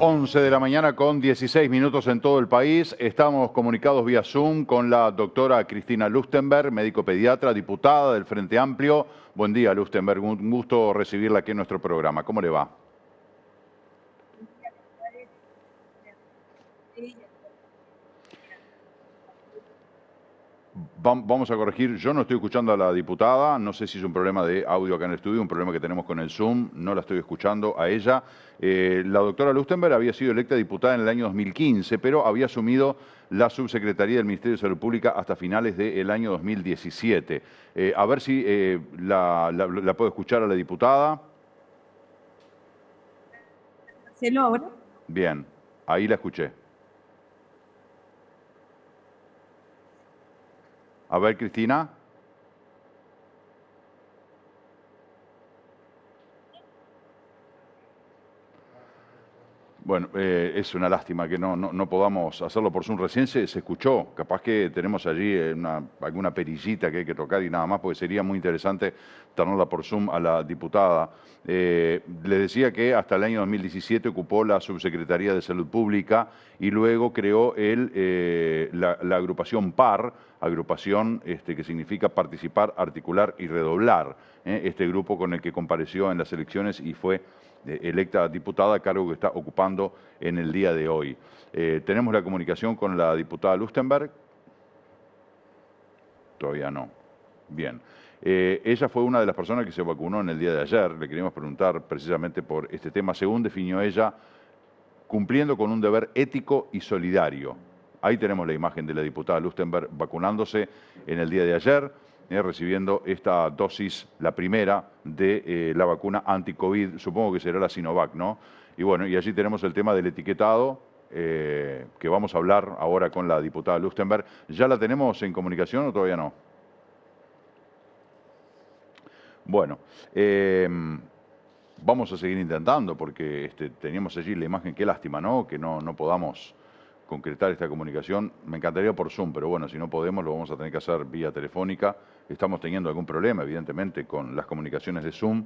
11 de la mañana con 16 minutos en todo el país. Estamos comunicados vía Zoom con la doctora Cristina Lustenberg, médico pediatra, diputada del Frente Amplio. Buen día, Lustenberg. Un gusto recibirla aquí en nuestro programa. ¿Cómo le va? Vamos a corregir, yo no estoy escuchando a la diputada, no sé si es un problema de audio acá en el estudio, un problema que tenemos con el Zoom, no la estoy escuchando a ella. La doctora Lustenberg había sido electa diputada en el año 2015, pero había asumido la subsecretaría del Ministerio de Salud Pública hasta finales del año 2017. A ver si la puedo escuchar a la diputada. ¿Se logra? Bien, ahí la escuché. A ver, Cristina. Bueno, es una lástima que no podamos hacerlo por Zoom. Recién se escuchó, capaz que tenemos allí alguna perillita que hay que tocar y nada más, porque sería muy interesante tenerla por Zoom a la diputada. Le decía que hasta el año 2017 ocupó la Subsecretaría de Salud Pública y luego creó la agrupación PAR, agrupación que significa participar, articular y redoblar, este grupo con el que compareció en las elecciones y fue electa diputada, cargo que está ocupando en el día de hoy. ¿Tenemos la comunicación con la diputada Lustenberg? Todavía no. Bien. Ella fue una de las personas que se vacunó en el día de ayer. Le queríamos preguntar precisamente por este tema. Según definió ella, cumpliendo con un deber ético y solidario. Ahí tenemos la imagen de la diputada Lustenberg vacunándose en el día de ayer, recibiendo esta dosis, la primera, de la vacuna anti-COVID, supongo que será la Sinovac, ¿no? Y bueno, y allí tenemos el tema del etiquetado, que vamos a hablar ahora con la diputada Lustenberg. ¿Ya la tenemos en comunicación o todavía no? Bueno, vamos a seguir intentando porque teníamos allí la imagen, qué lástima, ¿no? Que no podamos concretar esta comunicación. Me encantaría por Zoom, pero bueno, si no podemos lo vamos a tener que hacer vía telefónica. Estamos teniendo algún problema, evidentemente, con las comunicaciones de Zoom.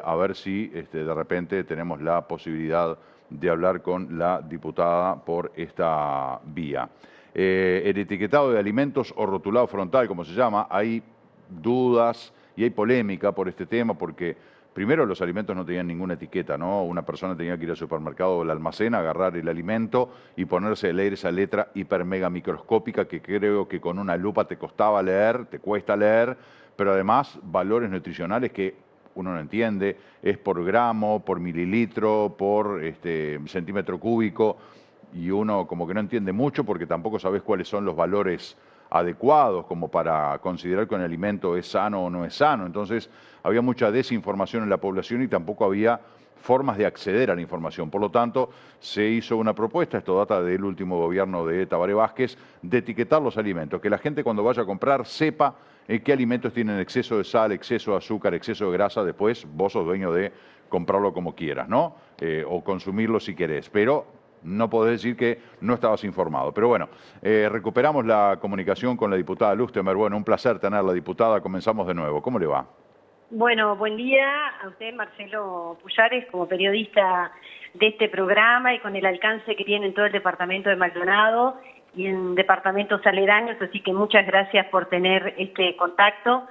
A ver si de repente tenemos la posibilidad de hablar con la diputada por esta vía. El etiquetado de alimentos o rotulado frontal, como se llama, hay dudas y hay polémica por este tema porque primero los alimentos no tenían ninguna etiqueta, ¿no? Una persona tenía que ir al supermercado o al almacén, agarrar el alimento y ponerse a leer esa letra hiper mega microscópica que creo que con una lupa te costaba leer, te cuesta leer, pero además valores nutricionales que uno no entiende, es por gramo, por mililitro, por centímetro cúbico, y uno como que no entiende mucho porque tampoco sabes cuáles son los valores adecuados como para considerar que un alimento es sano o no es sano. Entonces había mucha desinformación en la población y tampoco había formas de acceder a la información. Por lo tanto, se hizo una propuesta, esto data del último gobierno de Tabaré Vázquez, de etiquetar los alimentos, que la gente cuando vaya a comprar sepa qué alimentos tienen exceso de sal, exceso de azúcar, exceso de grasa. Después vos sos dueño de comprarlo como quieras, ¿no? O consumirlo si querés, pero no podés decir que no estabas informado. Pero bueno, recuperamos la comunicación con la diputada Lustenberg. Bueno, un placer tenerla, diputada. Comenzamos de nuevo. ¿Cómo le va? Bueno, buen día a usted, Marcelo Pullares, como periodista de este programa y con el alcance que tiene en todo el departamento de Maldonado y en departamentos aledaños, así que muchas gracias por tener este contacto.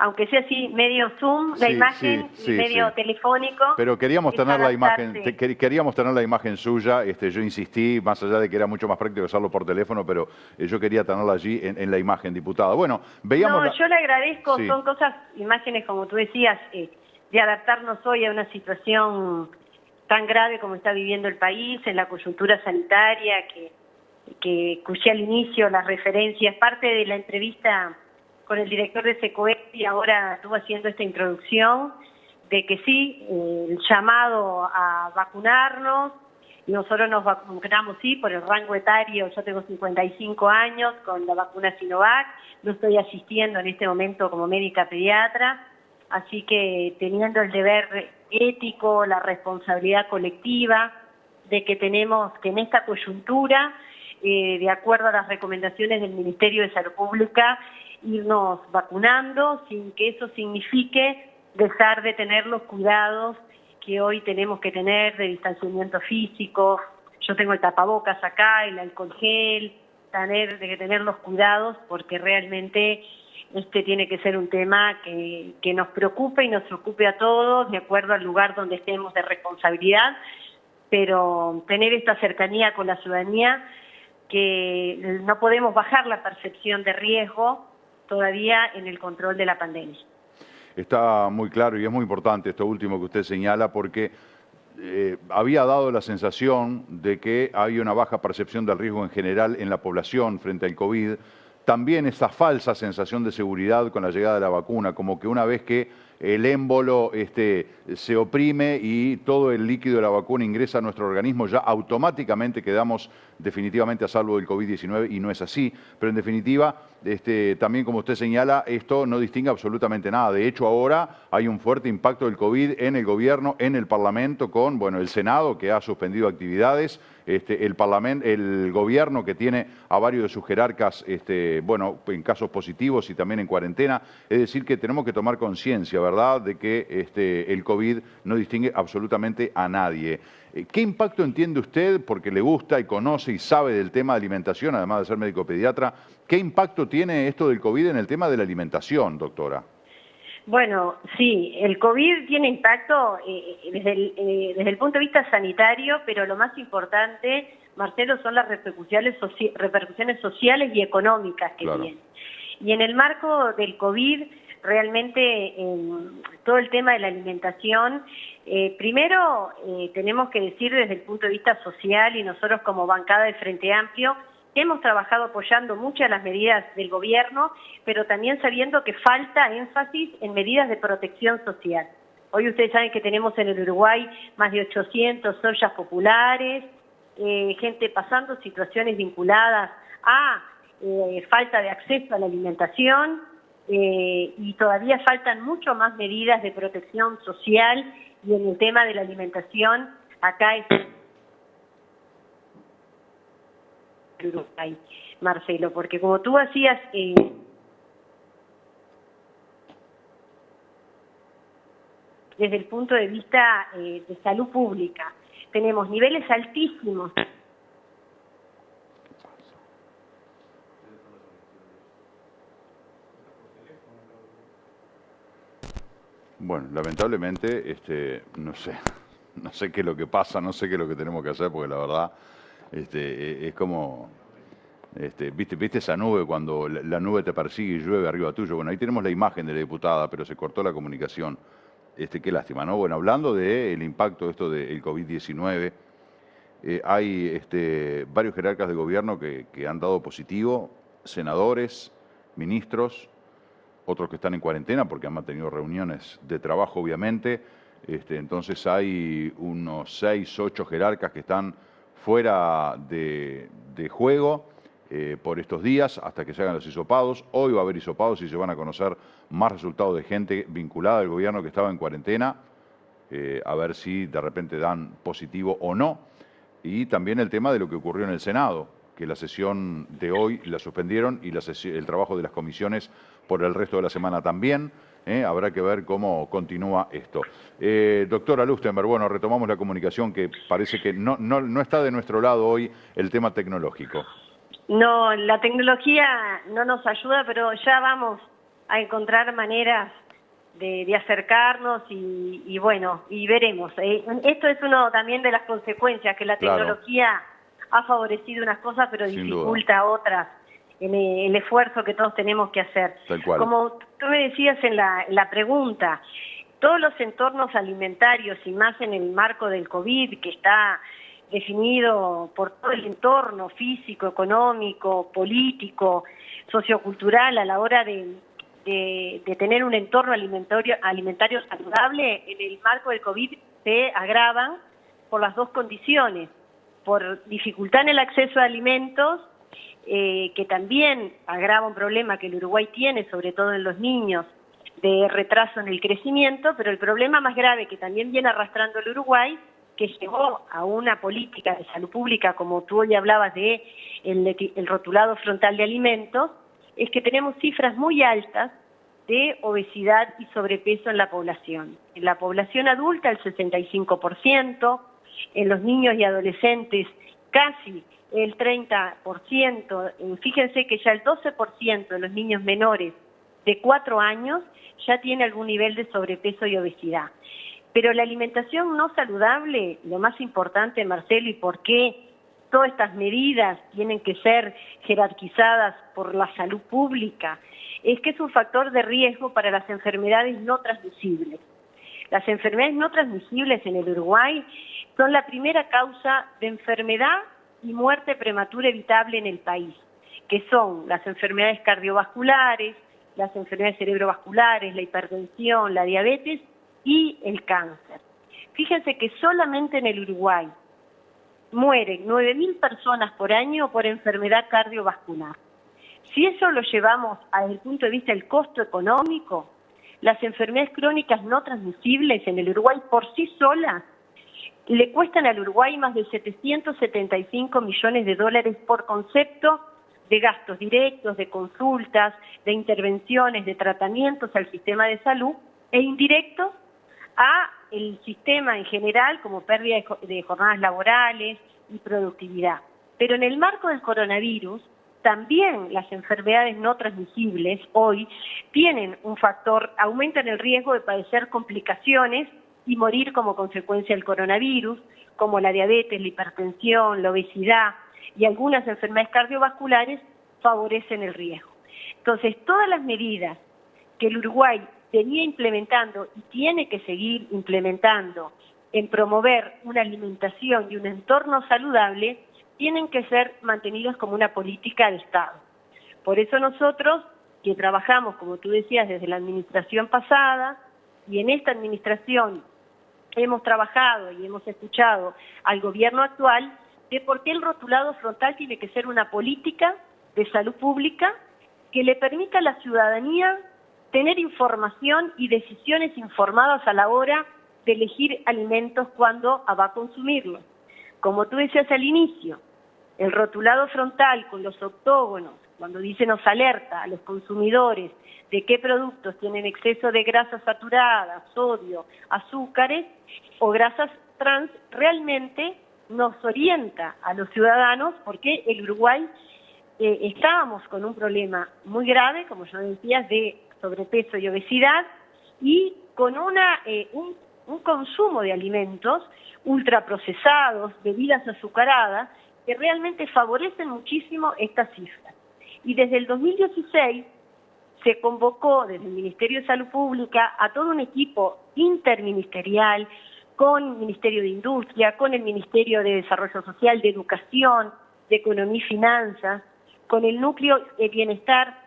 Aunque sea así, medio Zoom, la imagen, y medio telefónico. Pero queríamos tener la imagen, queríamos tener la imagen suya. Yo insistí, más allá de que era mucho más práctico hacerlo por teléfono, pero yo quería tenerla allí en la imagen, diputada. Bueno, veíamos... No, yo le agradezco, son cosas, imágenes como tú decías, de adaptarnos hoy a una situación tan grave como está viviendo el país, en la coyuntura sanitaria, que escuché al inicio las referencias, parte de la entrevista con el director de SECOEP y ahora estuvo haciendo esta introducción de que sí, el llamado a vacunarnos, nosotros nos vacunamos sí por el rango etario, yo tengo 55 años con la vacuna Sinovac, no estoy asistiendo en este momento como médica pediatra, así que teniendo el deber ético, la responsabilidad colectiva de que tenemos que en esta coyuntura, de acuerdo a las recomendaciones del Ministerio de Salud Pública, irnos vacunando sin que eso signifique dejar de tener los cuidados que hoy tenemos que tener de distanciamiento físico. Yo tengo el tapabocas acá, el alcohol gel, de que tener los cuidados, porque realmente este tiene que ser un tema que nos preocupe y nos preocupe a todos, de acuerdo al lugar donde estemos de responsabilidad, pero tener esta cercanía con la ciudadanía, que no podemos bajar la percepción de riesgo todavía en el control de la pandemia. Está muy claro y es muy importante esto último que usted señala, porque había dado la sensación de que hay una baja percepción del riesgo en general en la población frente al COVID. También esa falsa sensación de seguridad con la llegada de la vacuna, como que una vez que el émbolo se oprime y todo el líquido de la vacuna ingresa a nuestro organismo, ya automáticamente quedamos definitivamente a salvo del COVID-19, y no es así. Pero en definitiva, también como usted señala, esto no distingue absolutamente nada. De hecho, ahora hay un fuerte impacto del COVID en el gobierno, en el Parlamento, con el Senado, que ha suspendido actividades, el gobierno, que tiene a varios de sus jerarcas en casos positivos y también en cuarentena. Es decir, que tenemos que tomar conciencia, ¿verdad?, de que el COVID no distingue absolutamente a nadie. ¿Qué impacto entiende usted, porque le gusta y conoce y sabe del tema de alimentación, además de ser médico pediatra, qué impacto tiene esto del COVID en el tema de la alimentación, doctora? Bueno, sí, el COVID tiene impacto desde el punto de vista sanitario, pero lo más importante, Marcelo, son las repercusiones sociales y económicas que Claro. tiene. Y en el marco del COVID, realmente todo el tema de la alimentación, primero tenemos que decir desde el punto de vista social, y nosotros como bancada de Frente Amplio, hemos trabajado apoyando muchas de las medidas del gobierno, pero también sabiendo que falta énfasis en medidas de protección social. Hoy ustedes saben que tenemos en el Uruguay más de 800 ollas populares, gente pasando situaciones vinculadas a falta de acceso a la alimentación, y todavía faltan mucho más medidas de protección social, y en el tema de la alimentación, acá es Uruguay, Marcelo, porque como tú hacías desde el punto de vista de salud pública, tenemos niveles altísimos . Bueno, lamentablemente, no sé qué es lo que pasa, no sé qué es lo que tenemos que hacer, porque la verdad, es como, ¿viste esa nube cuando la nube te persigue y llueve arriba tuyo? Bueno, ahí tenemos la imagen de la diputada, pero se cortó la comunicación. Qué lástima, ¿no? Bueno, hablando del impacto del COVID-19, hay varios jerarcas de gobierno que han dado positivo, senadores, ministros, otros que están en cuarentena porque han mantenido reuniones de trabajo, obviamente. Entonces hay unos 6, 8 jerarcas que están fuera de juego por estos días hasta que se hagan los hisopados. Hoy va a haber hisopados y se van a conocer más resultados de gente vinculada al gobierno que estaba en cuarentena, a ver si de repente dan positivo o no. Y también el tema de lo que ocurrió en el Senado, que la sesión de hoy la suspendieron y el trabajo de las comisiones por el resto de la semana también. Habrá que ver cómo continúa esto. Doctora Lustenberg, bueno, retomamos la comunicación, que parece que no está de nuestro lado hoy el tema tecnológico. No, la tecnología no nos ayuda, pero ya vamos a encontrar maneras de acercarnos y bueno, y veremos. Esto es uno también de las consecuencias, que la tecnología ha favorecido unas cosas, pero dificulta otras, en el esfuerzo que todos tenemos que hacer. Tal cual. Como tú me decías en la pregunta, todos los entornos alimentarios, y más en el marco del COVID, que está definido por todo el entorno físico, económico, político, sociocultural, a la hora de tener un entorno alimentario saludable, en el marco del COVID se agravan por las dos condiciones: por dificultad en el acceso a alimentos, que también agrava un problema que el Uruguay tiene, sobre todo en los niños, de retraso en el crecimiento, pero el problema más grave que también viene arrastrando el Uruguay, que llevó a una política de salud pública, como tú hoy hablabas de el rotulado frontal de alimentos, es que tenemos cifras muy altas de obesidad y sobrepeso en la población. En la población adulta el 65%, en los niños y adolescentes casi el 30%, fíjense que ya el 12% de los niños menores de 4 años ya tiene algún nivel de sobrepeso y obesidad. Pero la alimentación no saludable, lo más importante, Marcelo, y por qué todas estas medidas tienen que ser jerarquizadas por la salud pública, es que es un factor de riesgo para las enfermedades no transmisibles. Las enfermedades no transmisibles en el Uruguay son la primera causa de enfermedad y muerte prematura evitable en el país, que son las enfermedades cardiovasculares, las enfermedades cerebrovasculares, la hipertensión, la diabetes y el cáncer. Fíjense que solamente en el Uruguay mueren 9.000 personas por año por enfermedad cardiovascular. Si eso lo llevamos desde el punto de vista del costo económico, las enfermedades crónicas no transmisibles en el Uruguay por sí solas le cuestan al Uruguay más de 775 millones de dólares por concepto de gastos directos, de consultas, de intervenciones, de tratamientos al sistema de salud e indirectos a el sistema en general como pérdida de jornadas laborales y productividad. Pero en el marco del coronavirus, también las enfermedades no transmisibles hoy tienen un factor, aumentan el riesgo de padecer complicaciones y morir como consecuencia del coronavirus, como la diabetes, la hipertensión, la obesidad y algunas enfermedades cardiovasculares favorecen el riesgo. Entonces, todas las medidas que el Uruguay venía implementando y tiene que seguir implementando en promover una alimentación y un entorno saludable, tienen que ser mantenidas como una política de Estado. Por eso nosotros, que trabajamos, como tú decías, desde la administración pasada, y en esta administración hemos trabajado y hemos escuchado al gobierno actual de por qué el rotulado frontal tiene que ser una política de salud pública que le permita a la ciudadanía tener información y decisiones informadas a la hora de elegir alimentos cuando va a consumirlos. Como tú decías al inicio, el rotulado frontal con los octógonos, cuando dice nos alerta a los consumidores de qué productos tienen exceso de grasas saturadas, sodio, azúcares o grasas trans, realmente nos orienta a los ciudadanos porque el Uruguay estábamos con un problema muy grave, como yo decía, de sobrepeso y obesidad y con un consumo de alimentos ultraprocesados, bebidas azucaradas, que realmente favorecen muchísimo estas cifras. Y desde el 2016 se convocó desde el Ministerio de Salud Pública a todo un equipo interministerial con el Ministerio de Industria, con el Ministerio de Desarrollo Social, de Educación, de Economía y Finanzas, con el Núcleo de Bienestar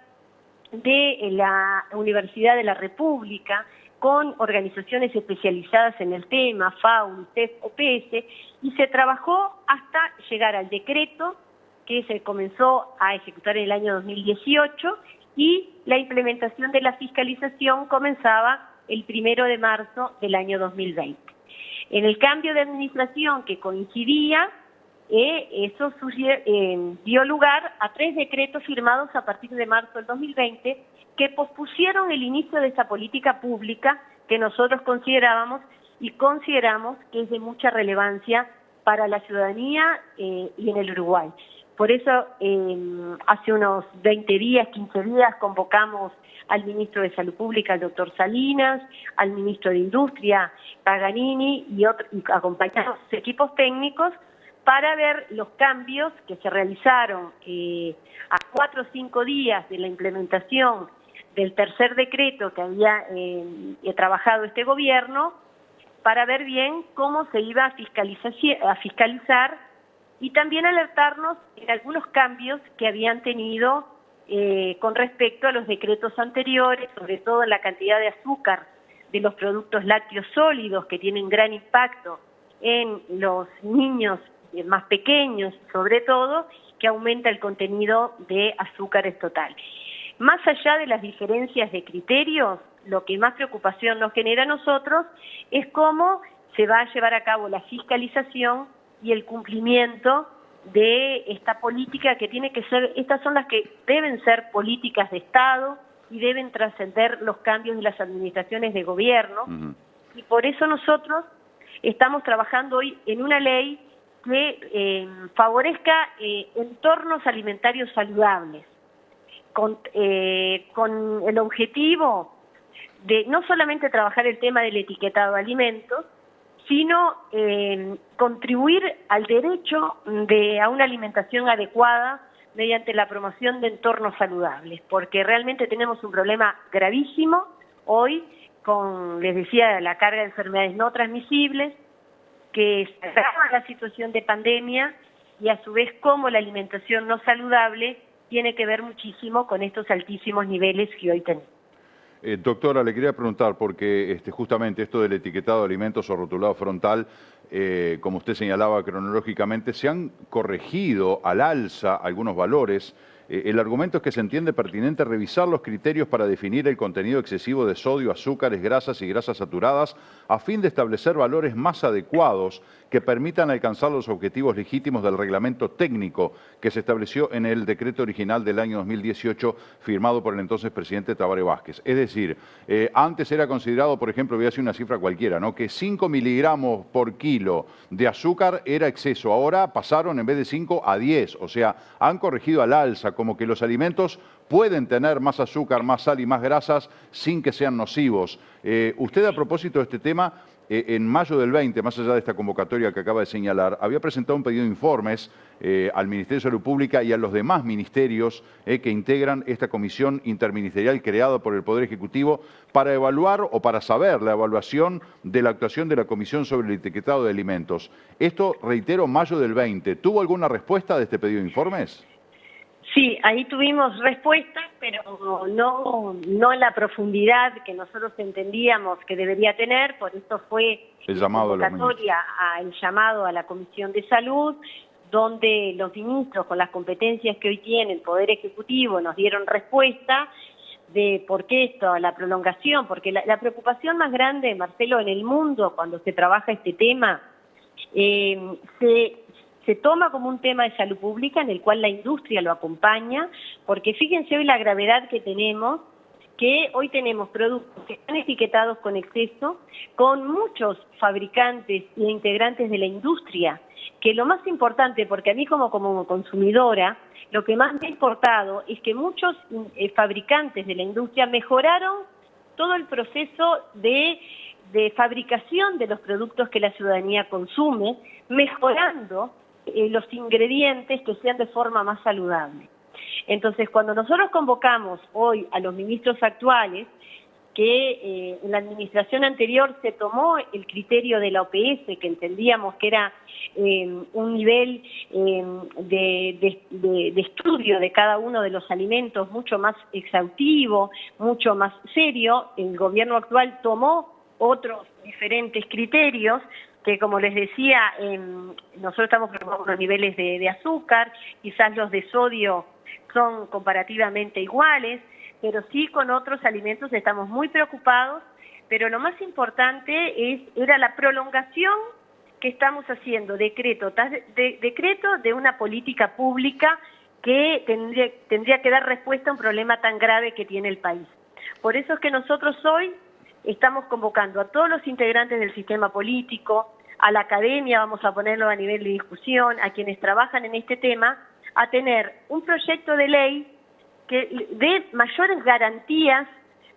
de la Universidad de la República, con organizaciones especializadas en el tema, FAO, UNICEF, OPS, y se trabajó hasta llegar al decreto que se comenzó a ejecutar en el año 2018 y la implementación de la fiscalización comenzaba el 1 de marzo del año 2020. En el cambio de administración que coincidía, eso dio lugar a 3 decretos firmados a partir de marzo del 2020 que pospusieron el inicio de esa política pública que nosotros considerábamos y consideramos que es de mucha relevancia para la ciudadanía y en el Uruguay. Por eso hace unos 20 días, 15 días convocamos al ministro de Salud Pública, al doctor Salinas, al ministro de Industria, Paganini, y acompañamos a los equipos técnicos para ver los cambios que se realizaron a 4 o 5 días de la implementación del tercer decreto que había trabajado este gobierno, para ver bien cómo se iba a fiscalizar y también alertarnos en algunos cambios que habían tenido con respecto a los decretos anteriores, sobre todo en la cantidad de azúcar de los productos lácteos sólidos que tienen gran impacto en los niños más pequeños, sobre todo, que aumenta el contenido de azúcares total. Más allá de las diferencias de criterios, lo que más preocupación nos genera a nosotros es cómo se va a llevar a cabo la fiscalización y el cumplimiento de esta política que tiene que ser, estas son las que deben ser políticas de Estado y deben trascender los cambios de las administraciones de gobierno. Y por eso nosotros estamos trabajando hoy en una ley que favorezca entornos alimentarios saludables, con el objetivo de no solamente trabajar el tema del etiquetado de alimentos, sino contribuir al derecho a una alimentación adecuada mediante la promoción de entornos saludables, porque realmente tenemos un problema gravísimo hoy con, les decía, la carga de enfermedades no transmisibles, que se agrava la situación de pandemia y a su vez cómo la alimentación no saludable tiene que ver muchísimo con estos altísimos niveles que hoy tenemos. Doctora, le quería preguntar, porque justamente esto del etiquetado de alimentos o rotulado frontal, como usted señalaba cronológicamente, se han corregido al alza algunos valores. El argumento es que se entiende pertinente revisar los criterios para definir el contenido excesivo de sodio, azúcares, grasas y grasas saturadas a fin de establecer valores más adecuados que permitan alcanzar los objetivos legítimos del reglamento técnico que se estableció en el decreto original del año 2018 firmado por el entonces presidente Tabaré Vázquez. Es decir, antes era considerado, por ejemplo, voy a decir una cifra cualquiera, ¿no?, que 5 miligramos por kilo de azúcar era exceso. Ahora pasaron en vez de 5 a 10, o sea, han corregido al alza, como que los alimentos pueden tener más azúcar, más sal y más grasas sin que sean nocivos. Usted, a propósito de este tema, en mayo del 20, más allá de esta convocatoria que acaba de señalar, había presentado un pedido de informes al Ministerio de Salud Pública y a los demás ministerios que integran esta comisión interministerial creada por el Poder Ejecutivo para evaluar o para saber la evaluación de la actuación de la Comisión sobre el etiquetado de alimentos. Esto, reitero, mayo del 20. ¿Tuvo alguna respuesta de este pedido de informes? Sí, ahí tuvimos respuestas, pero no en la profundidad que nosotros entendíamos que debería tener, por eso fue el llamado el llamado a la Comisión de Salud, donde los ministros, con las competencias que hoy tiene el Poder Ejecutivo, nos dieron respuesta de por qué esto, la prolongación, porque la preocupación más grande, Marcelo, en el mundo cuando se trabaja este tema, se toma como un tema de salud pública en el cual la industria lo acompaña, porque fíjense hoy la gravedad que tenemos, que hoy tenemos productos que están etiquetados con exceso, con muchos fabricantes e integrantes de la industria, que lo más importante, porque a mí como consumidora, lo que más me ha importado es que muchos fabricantes de la industria mejoraron todo el proceso de fabricación de los productos que la ciudadanía consume, mejorando los ingredientes que sean de forma más saludable. Entonces, cuando nosotros convocamos hoy a los ministros actuales, que en la administración anterior se tomó el criterio de la OPS, que entendíamos que era un nivel de estudio de cada uno de los alimentos mucho más exhaustivo, mucho más serio, el gobierno actual tomó otros diferentes criterios, que como les decía, nosotros estamos preocupados por los niveles de azúcar, quizás los de sodio son comparativamente iguales, pero sí con otros alimentos estamos muy preocupados, pero lo más importante era la prolongación que estamos haciendo, decreto de una política pública que tendría que dar respuesta a un problema tan grave que tiene el país. Por eso es que nosotros hoy estamos convocando a todos los integrantes del sistema político, a la academia, vamos a ponerlo a nivel de discusión, a quienes trabajan en este tema, a tener un proyecto de ley que dé mayores garantías,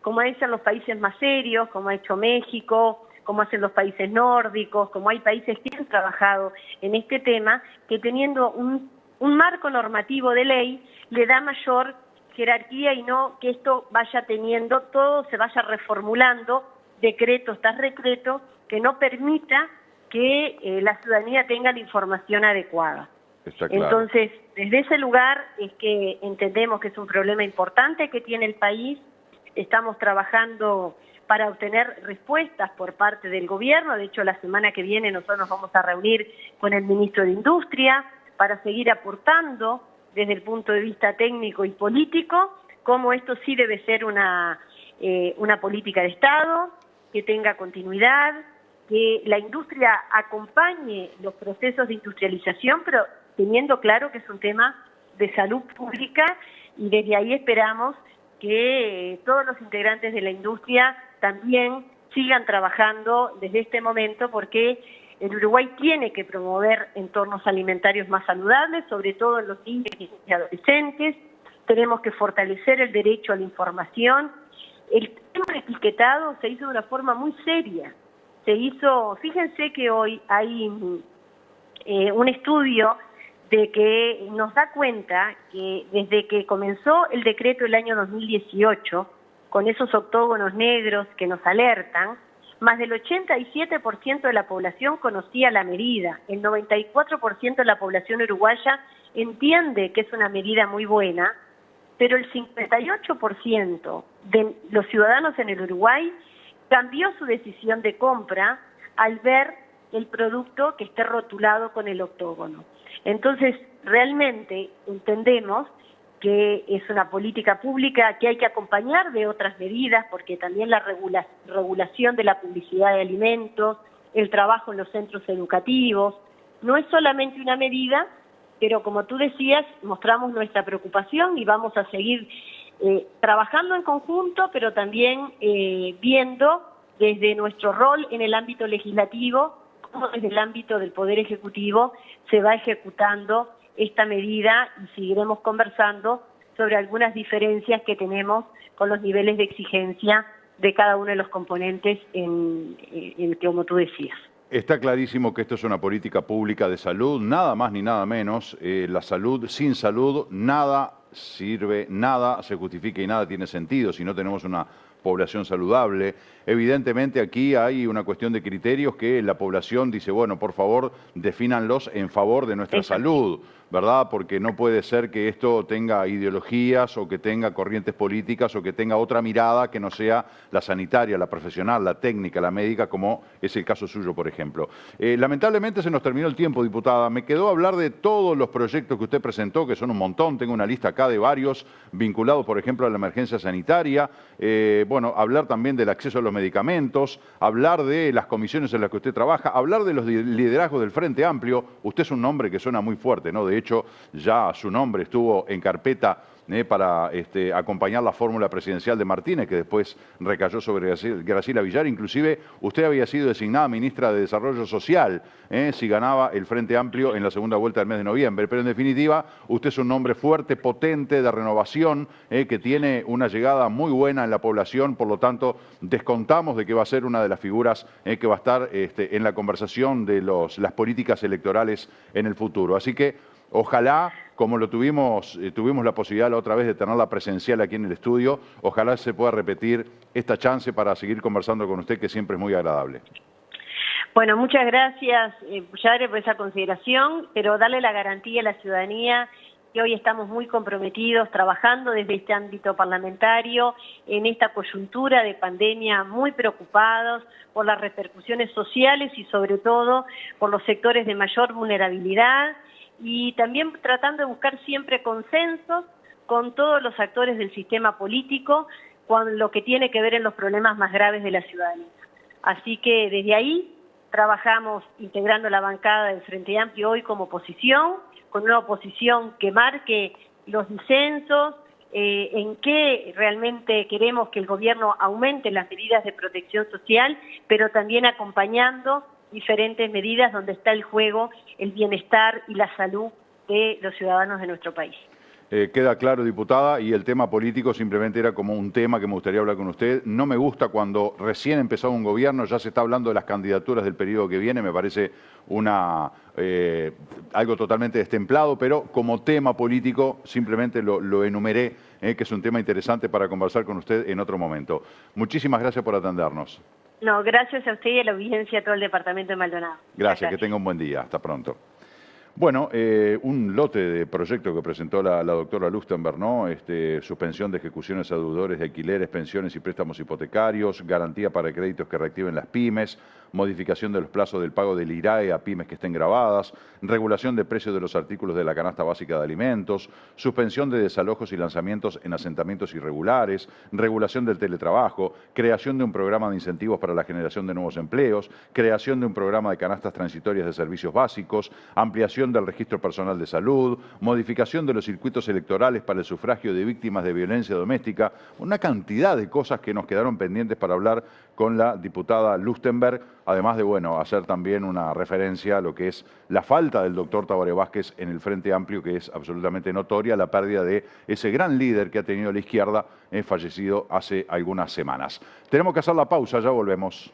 como hacen los países más serios, como ha hecho México, como hacen los países nórdicos, como hay países que han trabajado en este tema, que teniendo un marco normativo de ley le da mayor jerarquía y no que esto vaya teniendo, todo se vaya reformulando decreto tras decreto que no permita que la ciudadanía tenga la información adecuada. Está claro. Entonces, desde ese lugar es que entendemos que es un problema importante que tiene el país, estamos trabajando para obtener respuestas por parte del gobierno, de hecho la semana que viene nosotros nos vamos a reunir con el ministro de Industria para seguir aportando desde el punto de vista técnico y político, cómo esto sí debe ser una política de Estado, que tenga continuidad, que la industria acompañe los procesos de industrialización, pero teniendo claro que es un tema de salud pública y desde ahí esperamos que todos los integrantes de la industria también sigan trabajando desde este momento, porque el Uruguay tiene que promover entornos alimentarios más saludables, sobre todo en los niños y adolescentes. Tenemos que fortalecer el derecho a la información. El tema del etiquetado se hizo de una forma muy seria. Fíjense que hoy hay un estudio de que nos da cuenta que desde que comenzó el decreto del año 2018, con esos octógonos negros que nos alertan, más del 87% de la población conocía la medida, el 94% de la población uruguaya entiende que es una medida muy buena, pero el 58% de los ciudadanos en el Uruguay cambió su decisión de compra al ver el producto que esté rotulado con el octógono. Entonces, realmente entendemos que es una política pública que hay que acompañar de otras medidas, porque también la regulación de la publicidad de alimentos, el trabajo en los centros educativos, no es solamente una medida, pero como tú decías, mostramos nuestra preocupación y vamos a seguir trabajando en conjunto, pero también viendo desde nuestro rol en el ámbito legislativo, cómo desde el ámbito del Poder Ejecutivo se va ejecutando esta medida, y seguiremos conversando sobre algunas diferencias que tenemos con los niveles de exigencia de cada uno de los componentes como tú decías. Está clarísimo que esto es una política pública de salud, nada más ni nada menos. La salud, sin salud, nada sirve, nada se justifica y nada tiene sentido si no tenemos una población saludable. Evidentemente aquí hay una cuestión de criterios que la población dice, bueno, por favor, defínanlos en favor de nuestra salud, ¿verdad? Porque no puede ser que esto tenga ideologías o que tenga corrientes políticas o que tenga otra mirada que no sea la sanitaria, la profesional, la técnica, la médica, como es el caso suyo, por ejemplo. Lamentablemente se nos terminó el tiempo, diputada. Me quedó hablar de todos los proyectos que usted presentó, que son un montón. Tengo una lista acá de varios vinculados, por ejemplo, a la emergencia sanitaria. Bueno, hablar también del acceso a los medicamentos, hablar de las comisiones en las que usted trabaja, hablar de los liderazgos del Frente Amplio. Usted es un nombre que suena muy fuerte, ¿no? De hecho, ya su nombre estuvo en carpeta para acompañar la fórmula presidencial de Martínez, que después recayó sobre Graciela Villar. Inclusive, usted había sido designada ministra de Desarrollo Social, si ganaba el Frente Amplio en la segunda vuelta del mes de noviembre. Pero en definitiva, usted es un hombre fuerte, potente, de renovación, que tiene una llegada muy buena en la población. Por lo tanto, descontamos de que va a ser una de las figuras que va a estar en la conversación de las políticas electorales en el futuro. Así que, ojalá, como lo tuvimos la posibilidad la otra vez de tenerla presencial aquí en el estudio, ojalá se pueda repetir esta chance para seguir conversando con usted, que siempre es muy agradable. Bueno, muchas gracias, Yare, por esa consideración, pero darle la garantía a la ciudadanía que hoy estamos muy comprometidos, trabajando desde este ámbito parlamentario, en esta coyuntura de pandemia, muy preocupados por las repercusiones sociales y sobre todo por los sectores de mayor vulnerabilidad, y también tratando de buscar siempre consensos con todos los actores del sistema político con lo que tiene que ver en los problemas más graves de la ciudadanía. Así que desde ahí trabajamos integrando la bancada del Frente Amplio hoy como oposición, con una oposición que marque los disensos, en qué realmente queremos que el gobierno aumente las medidas de protección social, pero también acompañando diferentes medidas donde está el juego, el bienestar y la salud de los ciudadanos de nuestro país. Queda claro, diputada, y el tema político simplemente era como un tema que me gustaría hablar con usted. No me gusta cuando recién empezó un gobierno, ya se está hablando de las candidaturas del periodo que viene, me parece algo totalmente destemplado, pero como tema político simplemente lo enumeré, que es un tema interesante para conversar con usted en otro momento. Muchísimas gracias por atendernos. No, gracias a usted y a la audiencia, a todo el departamento de Maldonado. Gracias, que tenga un buen día. Hasta pronto. Bueno, un lote de proyectos que presentó la doctora Lustenberg, ¿no? Suspensión de ejecuciones a deudores de alquileres, pensiones y préstamos hipotecarios, garantía para créditos que reactiven las pymes, modificación de los plazos del pago del IRAE a pymes que estén grabadas, regulación de precios de los artículos de la canasta básica de alimentos, suspensión de desalojos y lanzamientos en asentamientos irregulares, regulación del teletrabajo, creación de un programa de incentivos para la generación de nuevos empleos, creación de un programa de canastas transitorias de servicios básicos, ampliación creación del registro personal de salud, modificación de los circuitos electorales para el sufragio de víctimas de violencia doméstica, una cantidad de cosas que nos quedaron pendientes para hablar con la diputada Lustenberg, además de, bueno, hacer también una referencia a lo que es la falta del doctor Tabaré Vázquez en el Frente Amplio, que es absolutamente notoria, la pérdida de ese gran líder que ha tenido la izquierda, fallecido hace algunas semanas. Tenemos que hacer la pausa, ya volvemos.